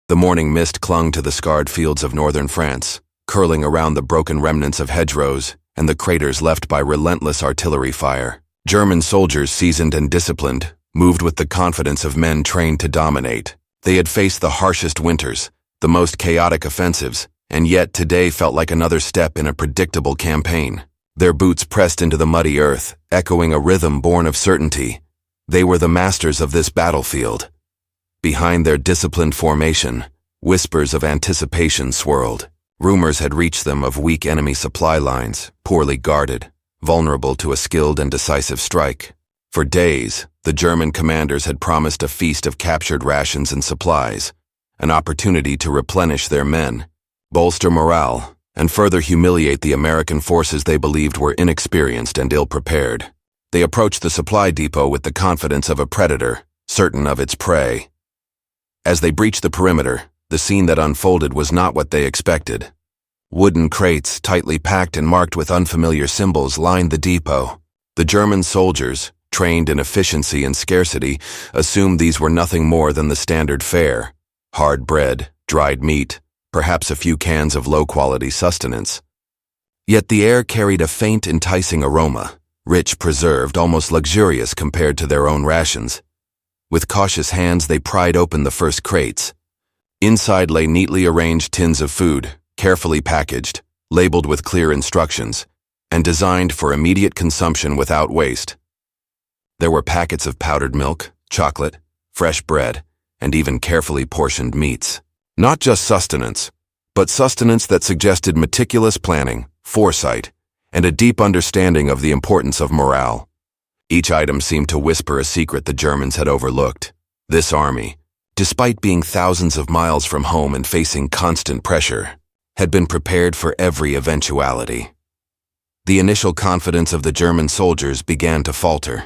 The morning mist clung to the scarred fields of northern France, curling around the broken remnants of hedgerows and the craters left by relentless artillery fire. German soldiers, seasoned and disciplined, moved with the confidence of men trained to dominate. They had faced the harshest winters, the most chaotic offensives, and yet today felt like another step in a predictable campaign. Their boots pressed into the muddy earth, echoing a rhythm born of certainty. They were the masters of this battlefield. Behind their disciplined formation, whispers of anticipation swirled. Rumors had reached them of weak enemy supply lines, poorly guarded, vulnerable to a skilled and decisive strike. For days, the German commanders had promised a feast of captured rations and supplies, an opportunity to replenish their men, bolster morale, and further humiliate the American forces they believed were inexperienced and ill-prepared. They approached the supply depot with the confidence of a predator, certain of its prey. As they breached the perimeter, the scene that unfolded was not what they expected. Wooden crates, tightly packed and marked with unfamiliar symbols, lined the depot. The German soldiers, trained in efficiency and scarcity, assumed these were nothing more than the standard fare: hard bread, dried meat, perhaps a few cans of low-quality sustenance. Yet the air carried a faint, enticing aroma, rich, preserved, almost luxurious compared to their own rations. With cautious hands, they pried open the first crates. Inside lay neatly arranged tins of food, carefully packaged, labeled with clear instructions, and designed for immediate consumption without waste. There were packets of powdered milk, chocolate, fresh bread, and even carefully portioned meats. Not just sustenance, but sustenance that suggested meticulous planning, foresight, and a deep understanding of the importance of morale. Each item seemed to whisper a secret the Germans had overlooked. This army, despite being thousands of miles from home and facing constant pressure, had been prepared for every eventuality. The initial confidence of the German soldiers began to falter.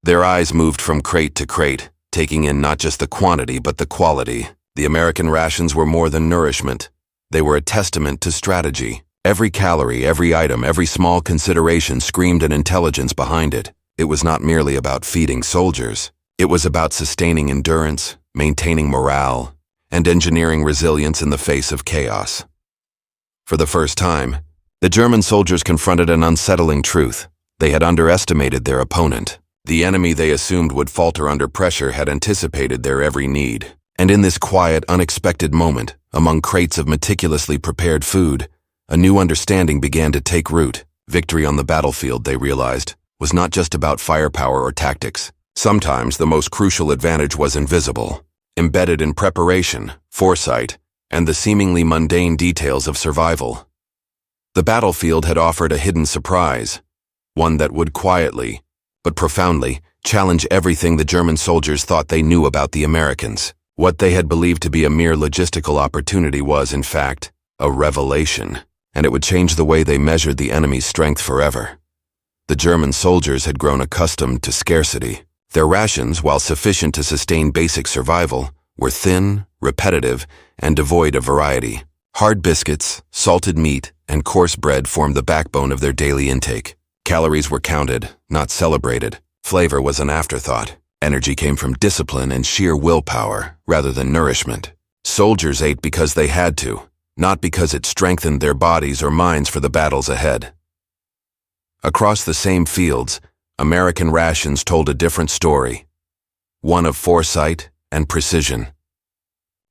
Their eyes moved from crate to crate, taking in not just the quantity but the quality. The American rations were more than nourishment. They were a testament to strategy. Every calorie, every item, every small consideration screamed an intelligence behind it. It was not merely about feeding soldiers. It was about sustaining endurance, maintaining morale, and engineering resilience in the face of chaos. For the first time, the German soldiers confronted an unsettling truth. They had underestimated their opponent. The enemy they assumed would falter under pressure had anticipated their every need. And in this quiet, unexpected moment, among crates of meticulously prepared food, a new understanding began to take root. Victory on the battlefield, they realized, was not just about firepower or tactics. Sometimes the most crucial advantage was invisible, embedded in preparation, foresight, and the seemingly mundane details of survival. The battlefield had offered a hidden surprise, one that would quietly, but profoundly, challenge everything the German soldiers thought they knew about the Americans. What they had believed to be a mere logistical opportunity was, in fact, a revelation, and it would change the way they measured the enemy's strength forever. The German soldiers had grown accustomed to scarcity. Their rations, while sufficient to sustain basic survival, were thin, repetitive, and devoid of variety. Hard biscuits, salted meat, and coarse bread formed the backbone of their daily intake. Calories were counted, not celebrated. Flavor was an afterthought. Energy came from discipline and sheer willpower, rather than nourishment. Soldiers ate because they had to, not because it strengthened their bodies or minds for the battles ahead. Across the same fields, American rations told a different story, one of foresight and precision.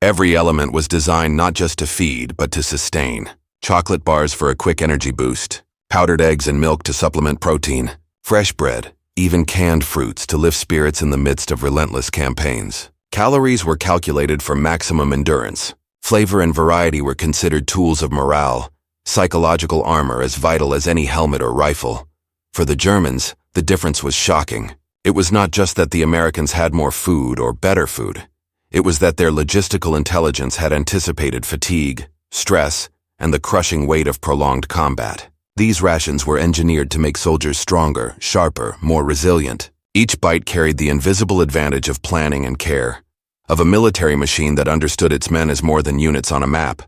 Every element was designed not just to feed, but to sustain. Chocolate bars for a quick energy boost, powdered eggs and milk to supplement protein, fresh bread, even canned fruits to lift spirits in the midst of relentless campaigns. Calories were calculated for maximum endurance. Flavor and variety were considered tools of morale, psychological armor as vital as any helmet or rifle. For the Germans, the difference was shocking. It was not just that the Americans had more food or better food. It was that their logistical intelligence had anticipated fatigue, stress, and the crushing weight of prolonged combat. These rations were engineered to make soldiers stronger, sharper, more resilient. Each bite carried the invisible advantage of planning and care, of a military machine that understood its men as more than units on a map.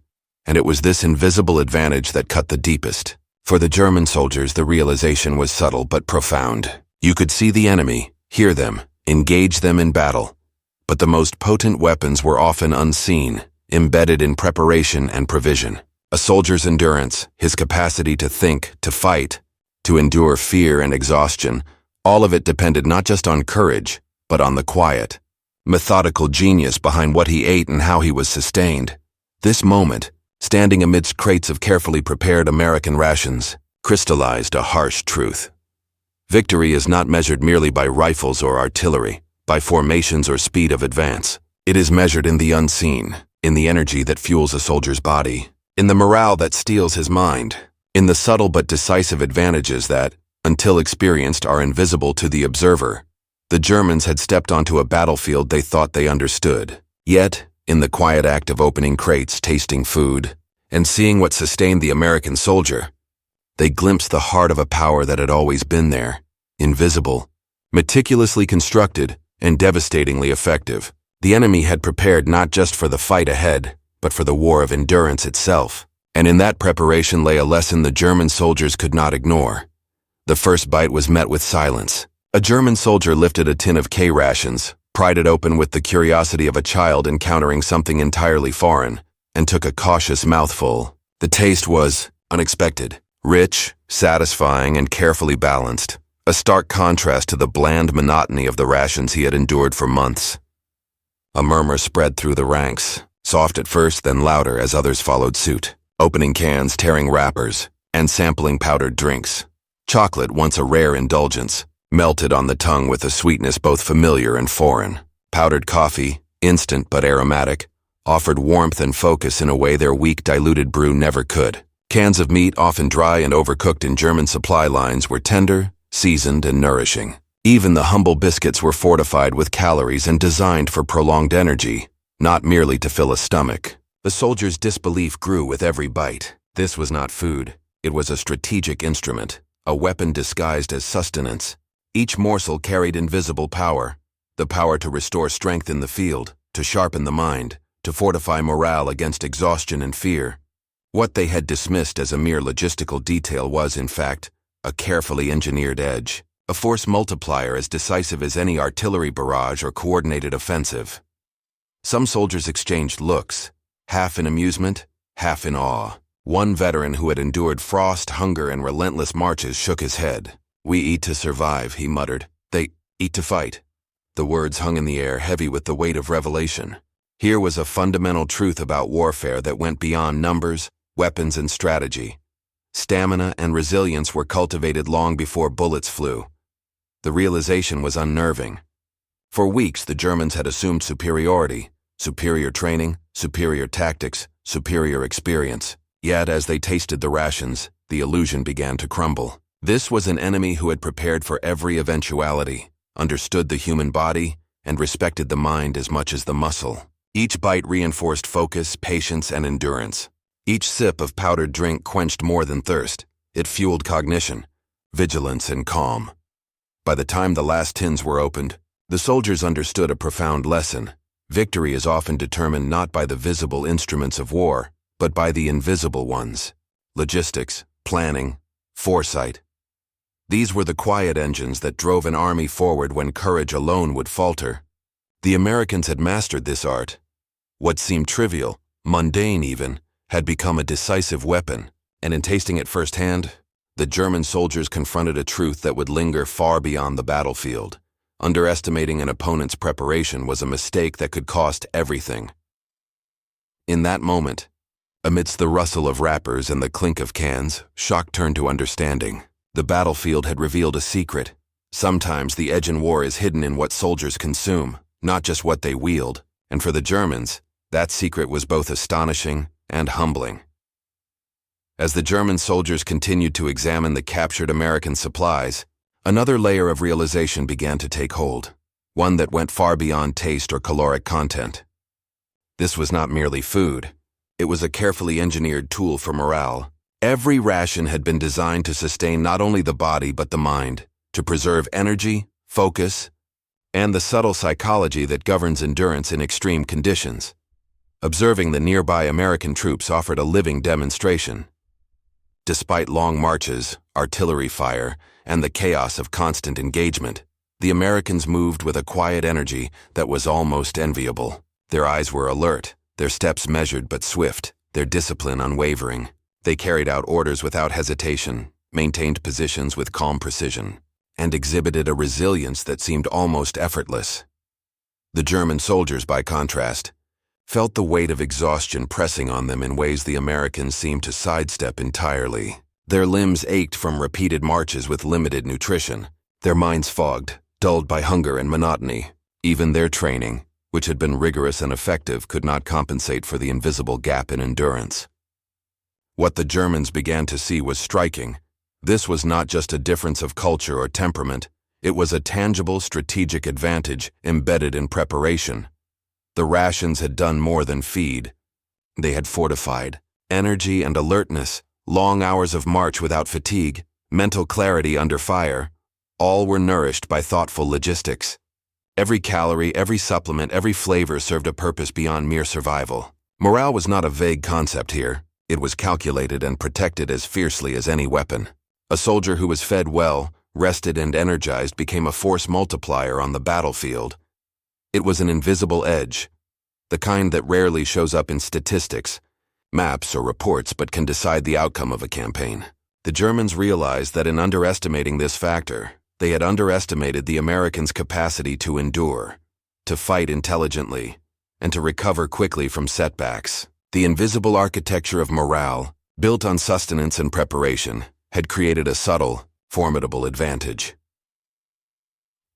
And it was this invisible advantage that cut the deepest. For the German soldiers, the realization was subtle but profound. You could see the enemy, hear them, engage them in battle. But the most potent weapons were often unseen. embedded in preparation and provision. A soldier's endurance, his capacity to think, to fight, to endure fear and exhaustion, all of it depended not just on courage, but on the quiet, methodical genius behind what he ate and how he was sustained. This moment, standing amidst crates of carefully prepared American rations, crystallized a harsh truth. Victory is not measured merely by rifles or artillery, by formations or speed of advance. It is measured in the unseen, in the energy that fuels a soldier's body, in the morale that steels his mind, in the subtle but decisive advantages that, until experienced, are invisible to the observer. The Germans had stepped onto a battlefield they thought they understood. Yet, in the quiet act of opening crates, tasting food, and seeing what sustained the American soldier, they glimpsed the heart of a power that had always been there, invisible, meticulously constructed, and devastatingly effective. The enemy had prepared not just for the fight ahead, but for the war of endurance itself. And in that preparation lay a lesson the German soldiers could not ignore. The first bite was met with silence. A German soldier lifted a tin of K-rations, pried it open with the curiosity of a child encountering something entirely foreign, and took a cautious mouthful. The taste was unexpected, rich, satisfying, and carefully balanced, a stark contrast to the bland monotony of the rations he had endured for months. A murmur spread through the ranks, soft at first, then louder as others followed suit, opening cans, tearing wrappers, and sampling powdered drinks. Chocolate, once a rare indulgence, melted on the tongue with a sweetness both familiar and foreign. Powdered coffee, instant but aromatic, offered warmth and focus in a way their weak, diluted brew never could. Cans of meat, often dry and overcooked in German supply lines, were tender, seasoned, and nourishing. Even the humble biscuits were fortified with calories and designed for prolonged energy, not merely to fill a stomach. The soldier's disbelief grew with every bite. This was not food. It was a strategic instrument, a weapon disguised as sustenance. Each morsel carried invisible power, the power to restore strength in the field, to sharpen the mind, to fortify morale against exhaustion and fear. What they had dismissed as a mere logistical detail was, in fact, a carefully engineered edge, a force multiplier as decisive as any artillery barrage or coordinated offensive. Some soldiers exchanged looks, half in amusement, half in awe. One veteran who had endured frost, hunger, and relentless marches shook his head. "We eat to survive," he muttered. "They eat to fight." The words hung in the air, heavy with the weight of revelation. Here was a fundamental truth about warfare that went beyond numbers, weapons, and strategy. Stamina and resilience were cultivated long before bullets flew. The realization was unnerving. For weeks, the Germans had assumed superiority, superior training, superior tactics, superior experience. Yet, as they tasted the rations, the illusion began to crumble. This was an enemy who had prepared for every eventuality, understood the human body, and respected the mind as much as the muscle. Each bite reinforced focus, patience, and endurance. Each sip of powdered drink quenched more than thirst. It fueled cognition, vigilance, and calm. By the time the last tins were opened, the soldiers understood a profound lesson. Victory is often determined not by the visible instruments of war, but by the invisible ones: logistics, planning, foresight. These were the quiet engines that drove an army forward when courage alone would falter. The Americans had mastered this art. What seemed trivial, mundane even, had become a decisive weapon, and in tasting it firsthand, the German soldiers confronted a truth that would linger far beyond the battlefield. Underestimating an opponent's preparation was a mistake that could cost everything. In that moment, amidst the rustle of wrappers and the clink of cans, shock turned to understanding. The battlefield had revealed a secret. Sometimes the edge in war is hidden in what soldiers consume, not just what they wield, and for the Germans, that secret was both astonishing and humbling. As the German soldiers continued to examine the captured American supplies, another layer of realization began to take hold, one that went far beyond taste or caloric content. This was not merely food. It was a carefully engineered tool for morale. Every ration had been designed to sustain not only the body but the mind, to preserve energy, focus, and the subtle psychology that governs endurance in extreme conditions. Observing the nearby American troops offered a living demonstration. Despite long marches, artillery fire, and the chaos of constant engagement, the Americans moved with a quiet energy that was almost enviable. Their eyes were alert, their steps measured but swift, their discipline unwavering. They carried out orders without hesitation, maintained positions with calm precision, and exhibited a resilience that seemed almost effortless. The German soldiers, by contrast, felt the weight of exhaustion pressing on them in ways the Americans seemed to sidestep entirely. Their limbs ached from repeated marches with limited nutrition, their minds fogged, dulled by hunger and monotony. Even their training, which had been rigorous and effective, could not compensate for the invisible gap in endurance. What the Germans began to see was striking. This was not just a difference of culture or temperament, it was a tangible strategic advantage embedded in preparation. The rations had done more than feed. They had fortified. Energy and alertness, long hours of march without fatigue, mental clarity under fire, all were nourished by thoughtful logistics. Every calorie, every supplement, every flavor served a purpose beyond mere survival. Morale was not a vague concept here. It was calculated and protected as fiercely as any weapon. A soldier who was fed well, rested and energized became a force multiplier on the battlefield. It was an invisible edge, the kind that rarely shows up in statistics, maps or reports, but can decide the outcome of a campaign. The Germans realized that in underestimating this factor, they had underestimated the Americans' capacity to endure, to fight intelligently, and to recover quickly from setbacks. The invisible architecture of morale, built on sustenance and preparation, had created a subtle, formidable advantage.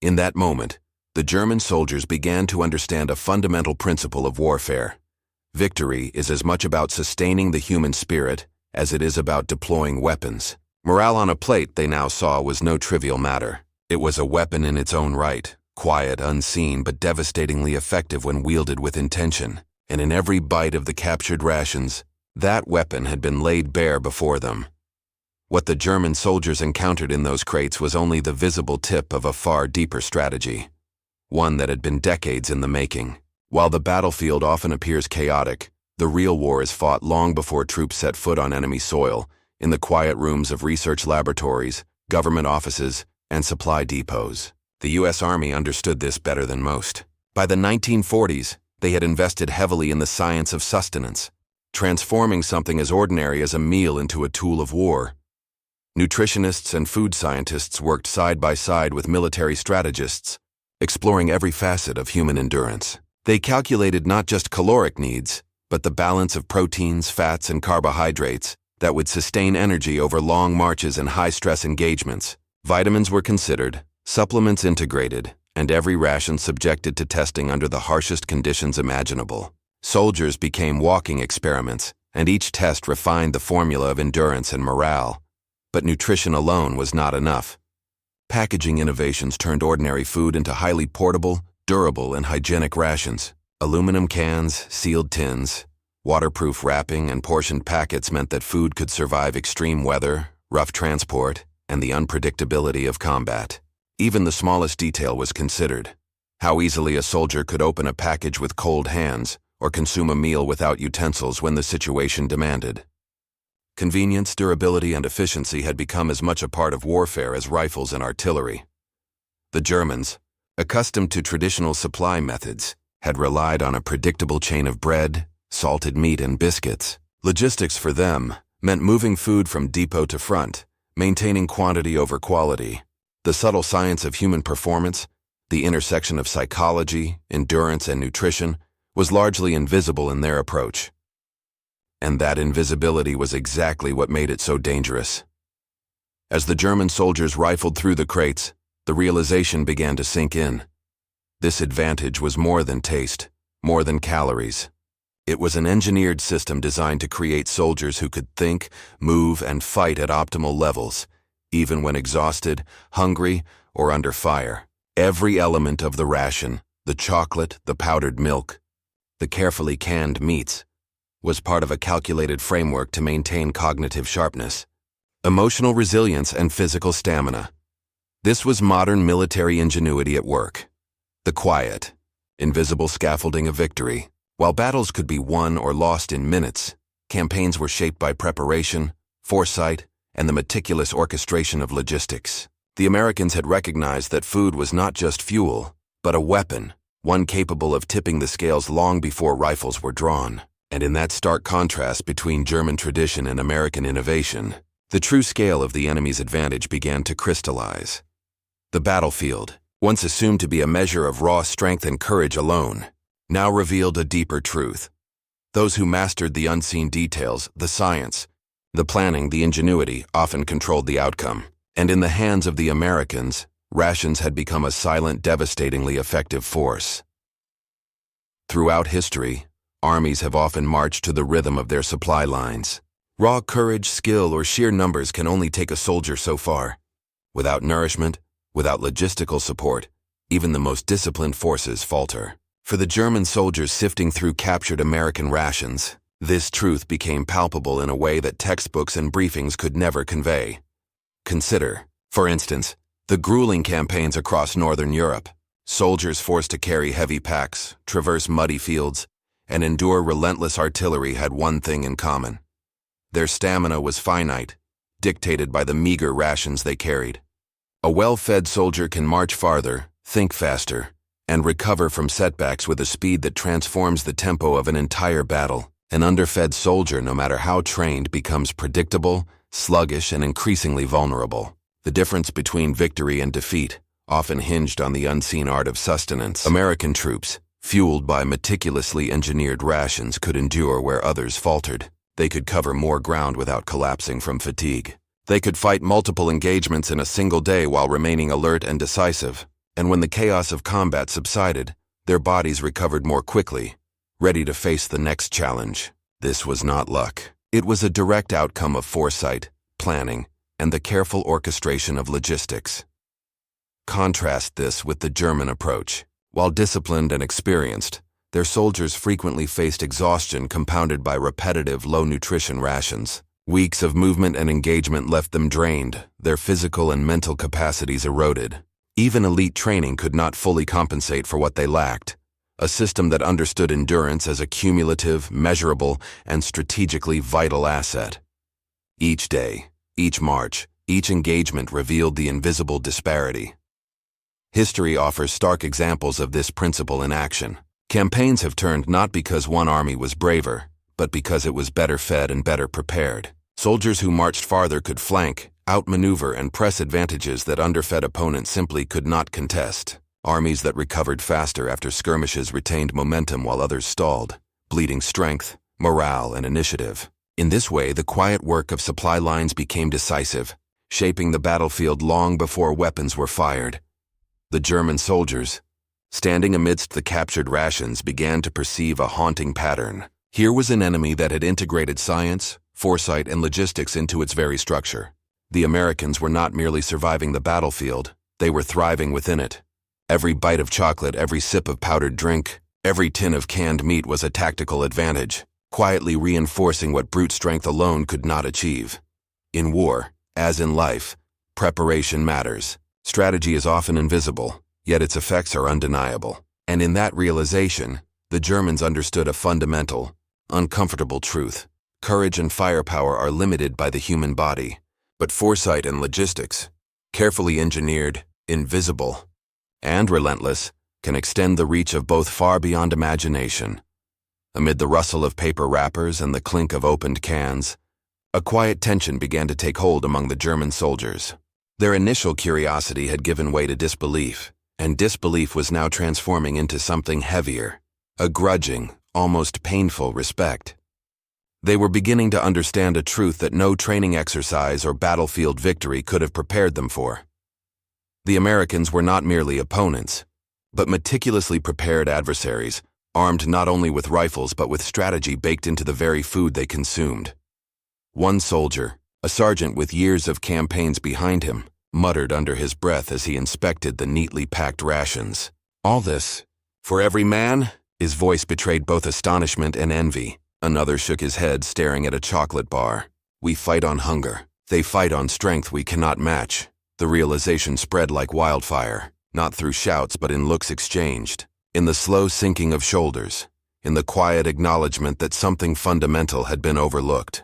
In that moment, the German soldiers began to understand a fundamental principle of warfare. Victory is as much about sustaining the human spirit as it is about deploying weapons. Morale on a plate, they now saw, was no trivial matter. It was a weapon in its own right, quiet, unseen, but devastatingly effective when wielded with intention. And in every bite of the captured rations, that weapon had been laid bare before them. What the German soldiers encountered in those crates was only the visible tip of a far deeper strategy, one that had been decades in the making. While the battlefield often appears chaotic, the real war is fought long before troops set foot on enemy soil, in the quiet rooms of research laboratories, government offices, and supply depots. The U.S. Army understood this better than most. By the 1940s, they had invested heavily in the science of sustenance, transforming something as ordinary as a meal into a tool of war. Nutritionists and food scientists worked side by side with military strategists, exploring every facet of human endurance. They calculated not just caloric needs, but the balance of proteins, fats, and carbohydrates that would sustain energy over long marches and high-stress engagements. Vitamins were considered, supplements integrated, and every ration subjected to testing under the harshest conditions imaginable. Soldiers became walking experiments, and each test refined the formula of endurance and morale. But nutrition alone was not enough. Packaging innovations turned ordinary food into highly portable, durable, and hygienic rations. Aluminum cans, sealed tins, waterproof wrapping, and portioned packets meant that food could survive extreme weather, rough transport, and the unpredictability of combat. Even the smallest detail was considered. How easily a soldier could open a package with cold hands or consume a meal without utensils when the situation demanded. Convenience, durability, and efficiency had become as much a part of warfare as rifles and artillery. The Germans, accustomed to traditional supply methods, had relied on a predictable chain of bread, salted meat, and biscuits. Logistics for them meant moving food from depot to front, maintaining quantity over quality. The subtle science of human performance, the intersection of psychology, endurance, and nutrition, was largely invisible in their approach. And that invisibility was exactly what made it so dangerous. As the German soldiers rifled through the crates, the realization began to sink in. This advantage was more than taste, more than calories. It was an engineered system designed to create soldiers who could think, move, and fight at optimal levels, even when exhausted, hungry, or under fire. Every element of the ration, the chocolate, the powdered milk, the carefully canned meats, was part of a calculated framework to maintain cognitive sharpness, emotional resilience, and physical stamina. This was modern military ingenuity at work. The quiet, invisible scaffolding of victory. While battles could be won or lost in minutes, campaigns were shaped by preparation, foresight, and the meticulous orchestration of logistics. The Americans had recognized that food was not just fuel, but a weapon one capable of tipping the scales long before rifles were drawn. And in that stark contrast between German tradition and American innovation, the true scale of the enemy's advantage began to crystallize. The battlefield, once assumed to be a measure of raw strength and courage alone, now revealed a deeper truth. Those who mastered the unseen details, the science, the planning, the ingenuity, often controlled the outcome. And in the hands of the Americans, rations had become a silent, devastatingly effective force. Throughout history, armies have often marched to the rhythm of their supply lines. Raw courage, skill, or sheer numbers can only take a soldier so far. Without nourishment, without logistical support, even the most disciplined forces falter. For the German soldiers sifting through captured American rations, this truth became palpable in a way that textbooks and briefings could never convey. Consider, for instance, the grueling campaigns across Northern Europe. Soldiers forced to carry heavy packs, traverse muddy fields, and endure relentless artillery had one thing in common. Their stamina was finite, dictated by the meager rations they carried. A well-fed soldier can march farther, think faster, and recover from setbacks with a speed that transforms the tempo of an entire battle. An underfed soldier, no matter how trained, becomes predictable, sluggish, and increasingly vulnerable. The difference between victory and defeat often hinged on the unseen art of sustenance. American troops, fueled by meticulously engineered rations, could endure where others faltered. They could cover more ground without collapsing from fatigue. They could fight multiple engagements in a single day while remaining alert and decisive. And when the chaos of combat subsided, their bodies recovered more quickly, ready to face the next challenge. This was not luck. It was a direct outcome of foresight, planning, and the careful orchestration of logistics. Contrast this with the German approach. While disciplined and experienced, their soldiers frequently faced exhaustion compounded by repetitive, low-nutrition rations. Weeks of movement and engagement left them drained, their physical and mental capacities eroded. Even elite training could not fully compensate for what they lacked. A system that understood endurance as a cumulative, measurable, and strategically vital asset. Each day, each march, each engagement revealed the invisible disparity. History offers stark examples of this principle in action. Campaigns have turned not because one army was braver, but because it was better fed and better prepared. Soldiers who marched farther could flank, outmaneuver, and press advantages that underfed opponents simply could not contest. Armies that recovered faster after skirmishes retained momentum while others stalled, bleeding strength, morale, and initiative. In this way, the quiet work of supply lines became decisive, shaping the battlefield long before weapons were fired. The German soldiers, standing amidst the captured rations, began to perceive a haunting pattern. Here was an enemy that had integrated science, foresight, and logistics into its very structure. The Americans were not merely surviving the battlefield, they were thriving within it. Every bite of chocolate, every sip of powdered drink, every tin of canned meat was a tactical advantage, quietly reinforcing what brute strength alone could not achieve. In war, as in life, preparation matters. Strategy is often invisible, yet its effects are undeniable. And in that realization, the Germans understood a fundamental, uncomfortable truth. Courage and firepower are limited by the human body, but foresight and logistics, carefully engineered, invisible, and relentless, can extend the reach of both far beyond imagination. Amid the rustle of paper wrappers and the clink of opened cans, a quiet tension began to take hold among the German soldiers. Their initial curiosity had given way to disbelief, and disbelief was now transforming into something heavier, a grudging, almost painful respect. They were beginning to understand a truth that no training exercise or battlefield victory could have prepared them for. The Americans were not merely opponents, but meticulously prepared adversaries, armed not only with rifles but with strategy baked into the very food they consumed. One soldier, a sergeant with years of campaigns behind him, muttered under his breath as he inspected the neatly packed rations. "All this, for every man?" His voice betrayed both astonishment and envy. Another shook his head, staring at a chocolate bar. "We fight on hunger. They fight on strength we cannot match." The realization spread like wildfire, not through shouts but in looks exchanged, in the slow sinking of shoulders, in the quiet acknowledgement that something fundamental had been overlooked.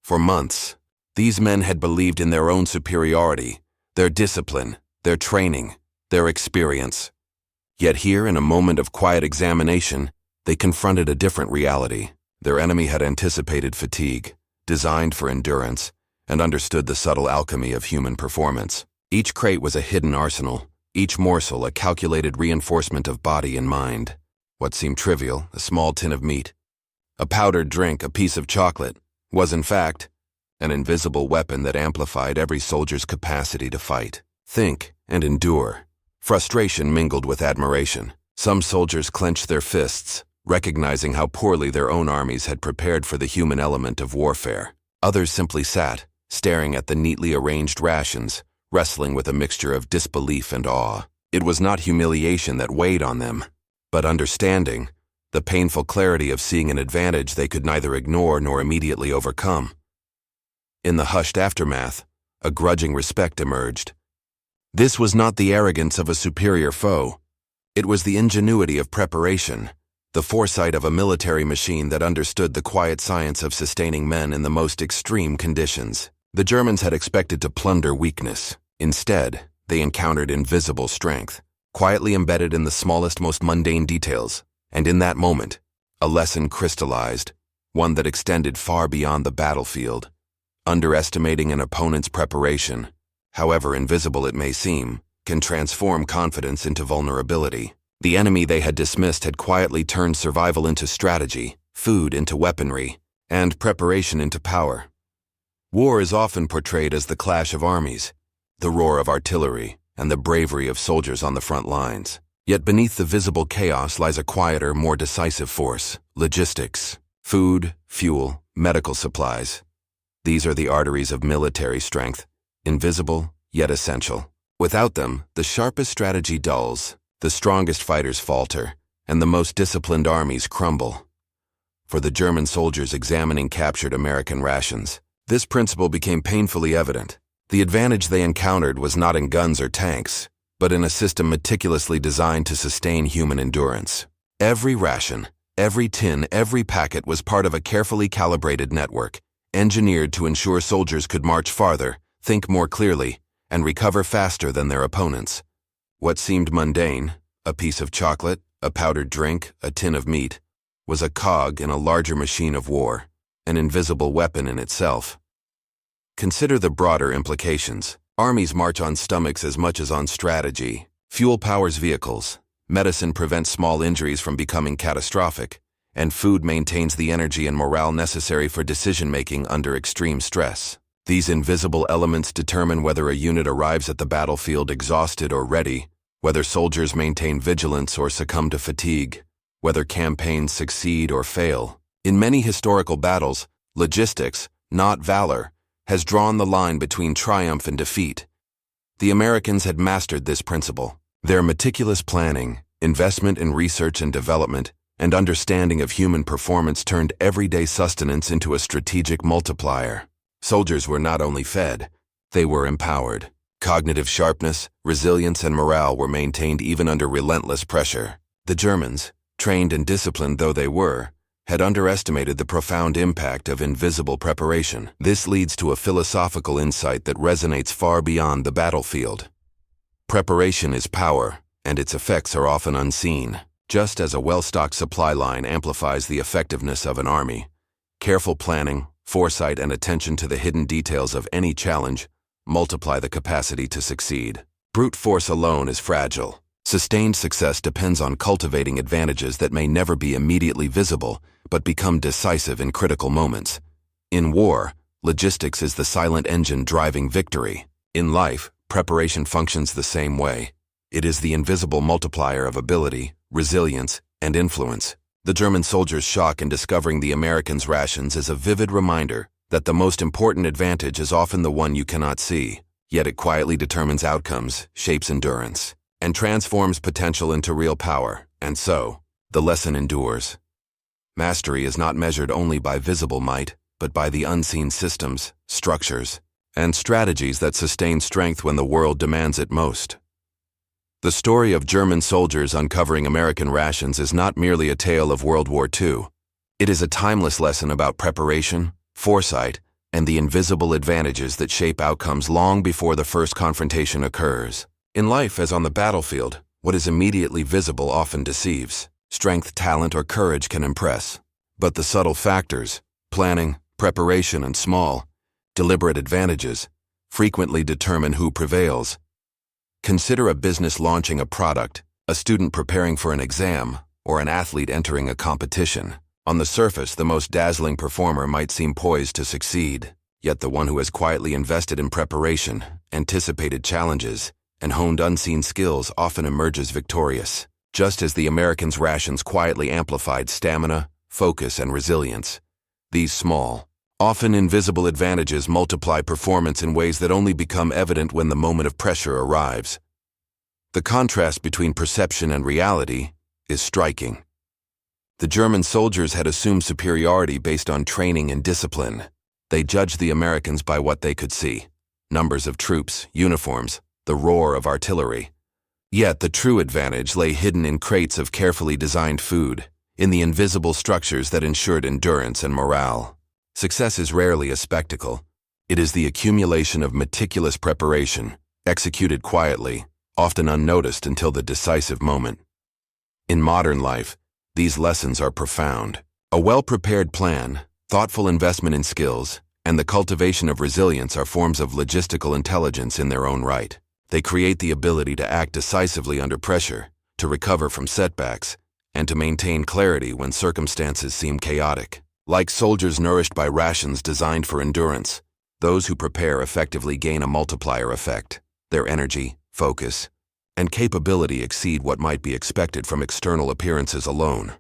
For months, these men had believed in their own superiority, their discipline, their training, their experience. Yet here, in a moment of quiet examination, they confronted a different reality. Their enemy had anticipated fatigue, designed for endurance, and understood the subtle alchemy of human performance. Each crate was a hidden arsenal, each morsel a calculated reinforcement of body and mind. What seemed trivial, a small tin of meat, a powdered drink, a piece of chocolate, was in fact an invisible weapon that amplified every soldier's capacity to fight, think, and endure. Frustration mingled with admiration. Some soldiers clenched their fists, recognizing how poorly their own armies had prepared for the human element of warfare. Others simply sat, staring at the neatly arranged rations, wrestling with a mixture of disbelief and awe. It was not humiliation that weighed on them, but understanding, the painful clarity of seeing an advantage they could neither ignore nor immediately overcome. In the hushed aftermath, a grudging respect emerged. This was not the arrogance of a superior foe. It was the ingenuity of preparation, the foresight of a military machine that understood the quiet science of sustaining men in the most extreme conditions. The Germans had expected to plunder weakness. Instead, they encountered invisible strength, quietly embedded in the smallest, most mundane details. And in that moment, a lesson crystallized, one that extended far beyond the battlefield. Underestimating an opponent's preparation, however invisible it may seem, can transform confidence into vulnerability. The enemy they had dismissed had quietly turned survival into strategy, food into weaponry, and preparation into power. War is often portrayed as the clash of armies, the roar of artillery, and the bravery of soldiers on the front lines. Yet beneath the visible chaos lies a quieter, more decisive force: logistics, food, fuel, medical supplies. These are the arteries of military strength, invisible yet essential. Without them, the sharpest strategy dulls, the strongest fighters falter, and the most disciplined armies crumble. For the German soldiers examining captured American rations, this principle became painfully evident. The advantage they encountered was not in guns or tanks, but in a system meticulously designed to sustain human endurance. Every ration, every tin, every packet was part of a carefully calibrated network, engineered to ensure soldiers could march farther, think more clearly, and recover faster than their opponents. What seemed mundane, a piece of chocolate, a powdered drink, a tin of meat, was a cog in a larger machine of war, an invisible weapon in itself. Consider the broader implications. Armies march on stomachs as much as on strategy. Fuel powers vehicles, medicine prevents small injuries from becoming catastrophic, and food maintains the energy and morale necessary for decision-making under extreme stress. These invisible elements determine whether a unit arrives at the battlefield exhausted or ready, whether soldiers maintain vigilance or succumb to fatigue, whether campaigns succeed or fail. In many historical battles, logistics, not valor, has drawn the line between triumph and defeat. The Americans had mastered this principle. Their meticulous planning, investment in research and development, and understanding of human performance turned everyday sustenance into a strategic multiplier. Soldiers were not only fed, they were empowered. Cognitive sharpness, resilience, and morale were maintained even under relentless pressure. The Germans, trained and disciplined though they were, had underestimated the profound impact of invisible preparation. This leads to a philosophical insight that resonates far beyond the battlefield. Preparation is power, and its effects are often unseen. Just as a well-stocked supply line amplifies the effectiveness of an army, careful planning, foresight, and attention to the hidden details of any challenge multiply the capacity to succeed. Brute force alone is fragile. Sustained success depends on cultivating advantages that may never be immediately visible, but become decisive in critical moments. In war, logistics is the silent engine driving victory. In life, preparation functions the same way. It is the invisible multiplier of ability, resilience, and influence. The German soldiers' shock in discovering the Americans' rations is a vivid reminder that the most important advantage is often the one you cannot see, yet it quietly determines outcomes, shapes endurance, and transforms potential into real power. And so, the lesson endures. Mastery is not measured only by visible might, but by the unseen systems, structures, and strategies that sustain strength when the world demands it most. The story of German soldiers uncovering American rations is not merely a tale of World War II. It is a timeless lesson about preparation, foresight, and the invisible advantages that shape outcomes long before the first confrontation occurs. In life, as on the battlefield, What is immediately visible often deceives. Strength, talent, or courage can impress. But the subtle factors, planning, preparation, and small, deliberate advantages, frequently determine who prevails. Consider a business launching a product, a student preparing for an exam, or an athlete entering a competition. On the surface, the most dazzling performer might seem poised to succeed, yet the one who has quietly invested in preparation, anticipated challenges, and honed unseen skills often emerges victorious. Just as the Americans' rations quietly amplified stamina, focus, and resilience, these small, often invisible advantages multiply performance in ways that only become evident when the moment of pressure arrives. The contrast between perception and reality is striking. The German soldiers had assumed superiority based on training and discipline. They judged the Americans by what they could see: numbers of troops, uniforms, the roar of artillery. Yet the true advantage lay hidden in crates of carefully designed food, in the invisible structures that ensured endurance and morale. Success is rarely a spectacle. It is the accumulation of meticulous preparation, executed quietly, often unnoticed until the decisive moment. In modern life, these lessons are profound. A well-prepared plan, thoughtful investment in skills, and the cultivation of resilience are forms of logistical intelligence in their own right. They create the ability to act decisively under pressure, to recover from setbacks, and to maintain clarity when circumstances seem chaotic. Like soldiers nourished by rations designed for endurance, those who prepare effectively gain a multiplier effect. Their energy, focus, and capability exceed what might be expected from external appearances alone.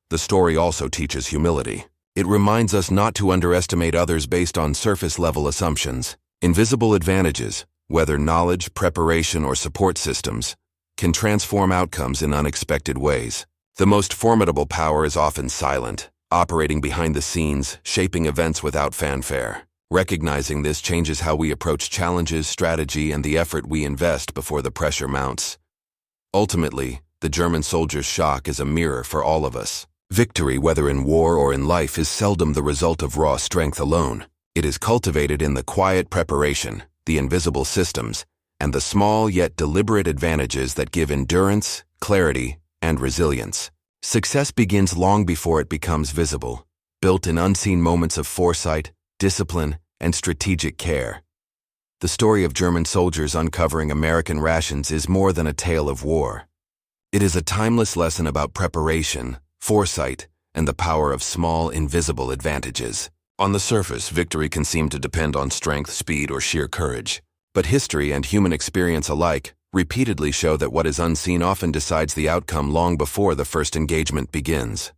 The story also teaches humility. It reminds us not to underestimate others based on surface-level assumptions. Invisible advantages, whether knowledge, preparation, or support systems, can transform outcomes in unexpected ways. The most formidable power is often silent, operating behind the scenes, shaping events without fanfare. Recognizing this changes how we approach challenges, strategy, and the effort we invest before the pressure mounts. Ultimately, the German soldier's shock is a mirror for all of us. Victory, whether in war or in life, is seldom the result of raw strength alone. It is cultivated in the quiet preparation, the invisible systems, and the small yet deliberate advantages that give endurance, clarity, and resilience. Success begins long before it becomes visible, built in unseen moments of foresight, discipline, and strategic care. The story of German soldiers uncovering American rations is more than a tale of war. It is a timeless lesson about preparation, foresight, and the power of small, invisible advantages. On the surface, victory can seem to depend on strength, speed, or sheer courage. But history and human experience alike repeatedly show that what is unseen often decides the outcome long before the first engagement begins.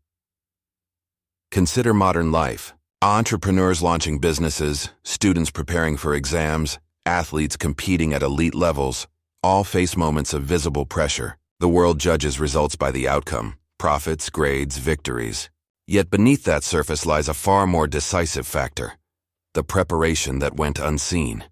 Consider modern life. Entrepreneurs launching businesses, students preparing for exams, athletes competing at elite levels, all face moments of visible pressure. The world judges results by the outcome: profits, grades, victories. Yet beneath that surface lies a far more decisive factor: the preparation that went unseen.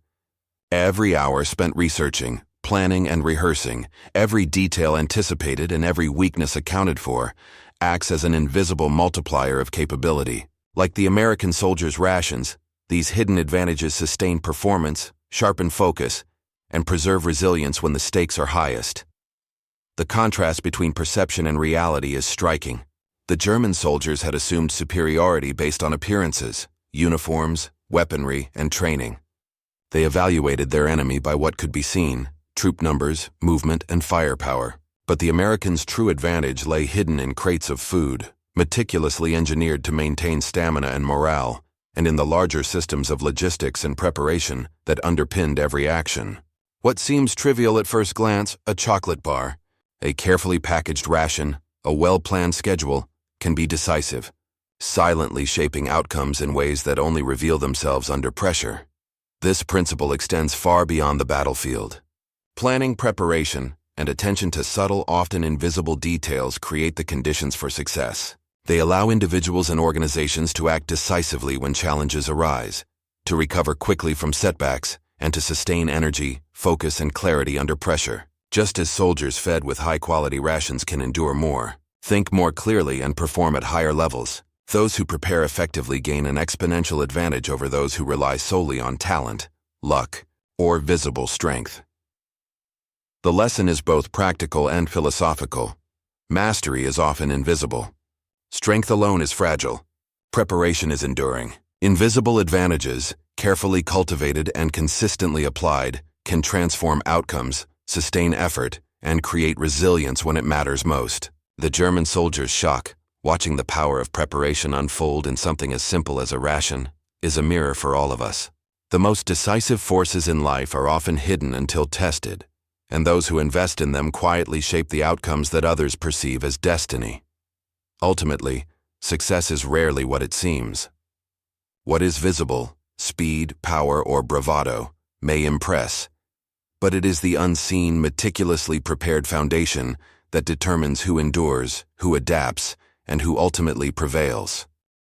Every hour spent researching, planning, and rehearsing, every detail anticipated and every weakness accounted for, acts as an invisible multiplier of capability. Like the American soldiers' rations, these hidden advantages sustain performance, sharpen focus, and preserve resilience when the stakes are highest. The contrast between perception and reality is striking. The German soldiers had assumed superiority based on appearances, uniforms, weaponry, and training. They evaluated their enemy by what could be seen: troop numbers, movement, and firepower. But the Americans' true advantage lay hidden in crates of food, meticulously engineered to maintain stamina and morale, and in the larger systems of logistics and preparation that underpinned every action. What seems trivial at first glance, a chocolate bar, a carefully packaged ration, a well-planned schedule, can be decisive, silently shaping outcomes in ways that only reveal themselves under pressure. This principle extends far beyond the battlefield. Planning, preparation, and attention to subtle, often invisible details create the conditions for success. They allow individuals and organizations to act decisively when challenges arise, to recover quickly from setbacks, and to sustain energy, focus, and clarity under pressure. Just as soldiers fed with high-quality rations can endure more, think more clearly, and perform at higher levels, those who prepare effectively gain an exponential advantage over those who rely solely on talent, luck, or visible strength. The lesson is both practical and philosophical. Mastery is often invisible. Strength alone is fragile. Preparation is enduring. Invisible advantages, carefully cultivated and consistently applied, can transform outcomes, sustain effort, and create resilience when it matters most. The German soldiers' shock, watching the power of preparation unfold in something as simple as a ration, is a mirror for all of us. The most decisive forces in life are often hidden until tested, and those who invest in them quietly shape the outcomes that others perceive as destiny. Ultimately, success is rarely what it seems. What is visible, speed, power, or bravado, may impress, but it is the unseen, meticulously prepared foundation that determines who endures, who adapts, and who ultimately prevails.